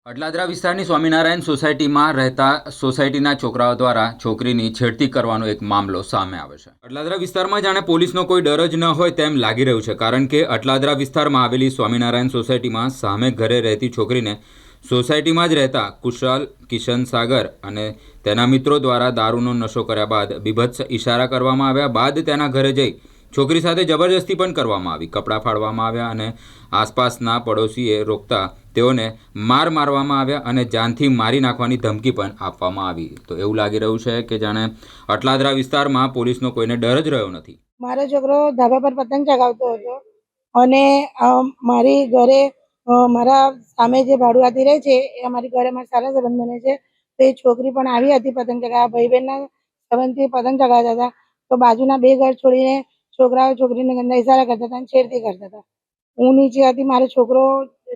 અટલાદરા વિસ્તારની સ્વામિનારાયણ સોસાયટીમાં રહેતા સોસાયટીના છોકરાઓ દ્વારા છોકરીની છેડતી કરવાનો એક મામલો સામે આવે છે. અટલાદરા વિસ્તારમાં જાણે પોલીસનો કોઈ ડર જ ન હોય તેમ લાગી રહ્યું છે, કારણ કે અટલાદરા વિસ્તારમાં આવેલી સ્વામિનારાયણ સોસાયટીમાં સામે ઘરે રહેતી છોકરીને સોસાયટીમાં જ રહેતા કુશાલ કિશન સાગર અને તેના મિત્રો દ્વારા દારૂનો નશો કર્યા બાદ બીભત્સ ઇશારા કરવામાં આવ્યા બાદ તેના ઘરે જઈ છોકરી સાથે જબરજસ્તી પણ કરવામાં આવી. કપડાં ફાડવામાં આવ્યા અને આસપાસના પડોશીએ રોકતા તેઓને મારવામાં આવ્યા અને જાનથી મારી નાખવાની ધમકી પણ આપવામાં આવી. તો એવું લાગી રહ્યું છે કે જાણે અટલાદરા વિસ્તારમાં પોલીસનો કોઈને ડર જ રહ્યો નથી. મારો છોકરો ધાબા પર પતંગ ચગાવતો હતો અને મારી ઘરે મારા સામે જે ભાડુઆતી રહે છે એ અમારી ઘરે મારા સારા સંબંધ બને છે. તો એ છોકરી પણ આવી હતી પતંગ ચગાવવા, ભાઈ બહેનના સંબંધથી પતંગ ચગાવતા હતા. તો બાજુના બે ઘર છોડીને છોકરાઓ છોકરીને ગંદા ઇશારા કરતા હતા અને છેડતી કરતા હતા. હું નીચે હતી, મારો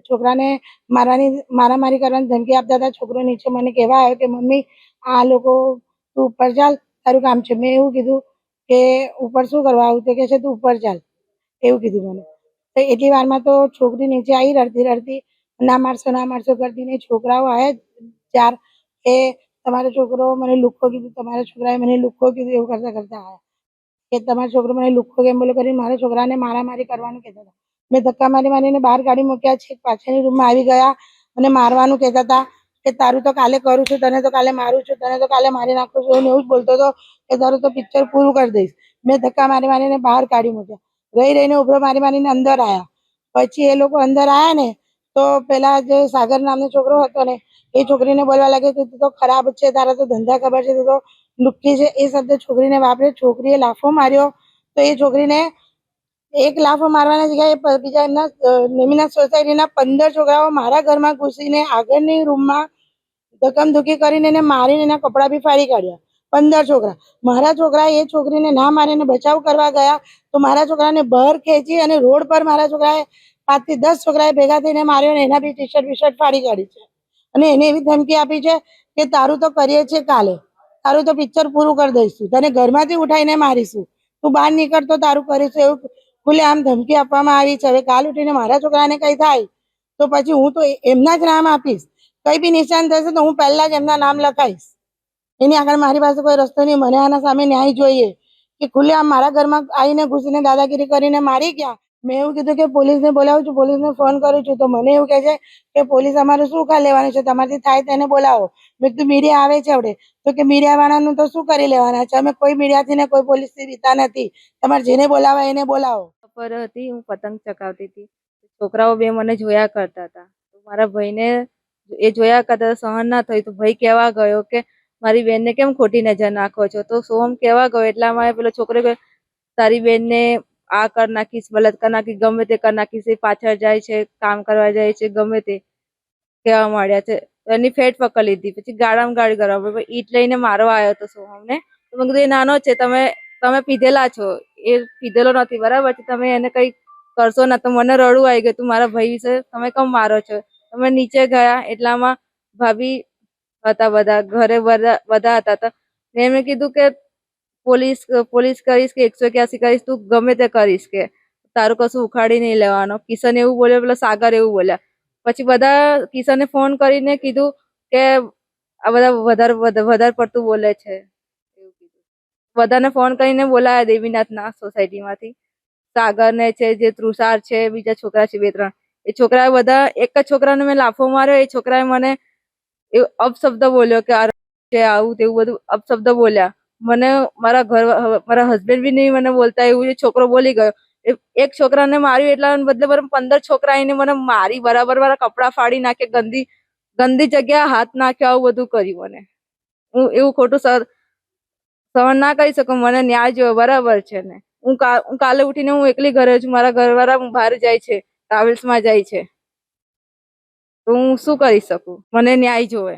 છોકરાને મારામારી કરવાની ધમકી આપતા હતા. છોકરો નીચે મને કહેવા આવ્યો કે મમ્મી આ લોકો તું ઉપર ચાલ, તારું કામ છે. મેં એવું કીધું કે ઉપર શું કરવા આવું? તો કે છે તું ઉપર ચાલ, એવું કીધું મને. તો એટલી વારમાં તો છોકરી નીચે આવી રડતી ના મારશો કરતી ને છોકરાઓ આવ્યા ચાર કે તમારો છોકરો મને લુખ્ખો કીધું, તમારા છોકરાએ મને લુખ્ખો કીધું, એવું કરતા આવ્યા કે તમારો છોકરો મને લુખ્ખો કેમ બોલે કરીને મારા છોકરાને મારામારી કરવાનું કહેતા હતા. મેં ધક્કા મારીને બહાર કાઢી મૂક્યા છે. પાછળની રૂમમાં આવી ગયા અને મારવાનું કહેતા હતા કે તારું તો કાલે કરું છું, તને તો કાલે મારું છું, તને તો કાલે મારી નાખું છું. એવું જ બોલતો હતો કે તારું તો પિક્ચર પૂરું કરી દઈશ. મેં ધક્કા મારીને બહાર કાઢી મૂક્યા. રહીને ઉભરો મારીને અંદર આવ્યા. પછી એ લોકો અંદર આવ્યા ને તો પેલા જે સાગર નામનો છોકરો હતો ને એ છોકરીને બોલવા લાગે કે તું તો ખરાબ છે, તારા તો ધંધા ખબર છે, તું તો લુખ્ખી છે. એ શબ્દ છોકરીને વાપરે. છોકરીએ લાફો માર્યો તો એ છોકરીને એક લાફો મારવાના જગ્યાએ બીજા એમના નેમીના સોસાયટીના 15 છોકરાઓ મારા ઘરમાં ઘૂસીને આગળની રૂમમાં ધક્કમધુક્કી કરીને એને મારીને એના કપડાં બી ફાડી કાઢ્યા. 15 છોકરા. મારા છોકરા એ છોકરીને ના મારીને બચાવ કરવા ગયા તો મારા છોકરાને બહાર ખેંચી અને રોડ પર મારા છોકરાએ 5 થી 10 છોકરાએ ભેગા થઈને માર્યો અને એના બી ટી-શર્ટ ફાડી કાઢી છે. અને એને એવી ધમકી આપી છે કે તારું તો કરીએ છે કાલે, તારું તો પિક્ચર પૂરું કરી દઈશું, તને ઘરમાંથી ઉઠાઈને મારીશું, તું બહાર નીકળ તો તારું કરીશું, એવું ખુલ્લે આમ ધમકી આપવામાં આવી છે. હવે કાલ ઉઠીને મારા છોકરાને કઈ થાય તો પછી હું તો એમના જ નામ આપીશ. કઈ બી નિશાન થશે તો હું પહેલા જ એમના નામ લખાઈશ. એની આગળ મારી પાસે કોઈ રસ્તો નહીં. મને આના સામે ન્યાય જોઈએ કે ખુલ્લે આમ મારા ઘરમાં આવીને ઘૂસીને દાદાગીરી કરીને મારી ગયા. મેં એવું કીધું કે પોલીસને બોલાવું છું, પોલીસને ફોન કરું છું. તો મને એવું કહે છે કે પોલીસ અમારે શું કા લેવાનું છે, તમારાથી થાય તેને બોલાવો. મેં કીધું મીડિયા આવે છે આવડે તો કે મીડિયા વાળાનું તો શું કરી લેવાના છે, અમે કોઈ મીડિયાથી ને કોઈ પોલીસથી બીતા નથી, તમારે જેને બોલાવે એને બોલાવો. પર હતી, હું પતંગ ચગાવતી હતી. છોકરાઓ બે મને જોયા કરતા હતા. મારા ભાઈને એ જોયા કરતા સહન ના થયું તો ભાઈ કહેવા ગયો કે મારી બેનને કેમ ખોટી નજર નાખો છો? તો સોહમ કહેવા ગયો એટલામાં પેલો છોકરો કહ્યો તારી બેનને આ કરી નાખીશ, બલાત્કાર નાખીશ, ગમે તે કરી નાખીશ, એ પાછળ જાય છે, કામ કરવા જાય છે, ગમે તે કહેવા માંડ્યા છે. એની ફેટ પકડી લીધી. પછી ગાળામાં ગાળી કરવા ઈટ લઈને મારવા આવ્યો હતો સોહમને. તો મેં કીધું એ નાનો છે, તમે પીધેલા છો, એ પીધેલો નથી, બરાબર છે, તમે એને કઈ કરશો ના. તો મને રડવું આવી ગયું, તું મારા ભાઈ વિશે તમે કેમ મારો છો? તમે નીચે ગયા એટલામાં ભાભી હતા, બધા ઘરે બધા હતા. મેં એમને કીધું કે પોલીસ કરીશ કે 181 કરીશ, તું ગમે તે કરીશ, કે તારું કશું ઉખાડી નહીં લેવાનો. કિશન એવું બોલ્યો, પેલા સાગર એવું બોલ્યા. પછી બધા કિશને ફોન કરીને કીધું કે આ બધા વધારે પડતું બોલે છે, એવું કીધું. બધાને ફોન કરીને બોલાયા દેવીનાથના સોસાયટીમાંથી. સાગર ને છે, જે તૃષાર છે, બીજા છોકરા છે 2-3. એ છોકરા બધા એક જ છોકરાને મેં લાફો માર્યો. એ છોકરાએ મને અપશબ્દ બોલ્યો કે આવું તેવું બધું અપશબ્દ બોલ્યા. મને મારા હસબન્ડ બી નહીં મને બોલતા એવું એ છોકરો બોલી ગયો. એક છોકરાને માર્યું એટલા બદલે 15 છોકરા આવીને મને મારી, બરાબર મારા કપડા ફાડી નાખે, ગંદી જગ્યાએ હાથ નાખ્યો, આવું બધું કર્યું મને. હું એવું ખોટું સહન ના કરી શકું. મને ન્યાય જોયો, બરાબર છે ને. હું કાલે ઉઠીને હું એકલી ઘરે છું, મારા ઘરવાળા બહાર જાય છે, ટ્રાવેલ્સમાં જાય છે, તો હું શું કરી શકું? મને ન્યાય જોવે.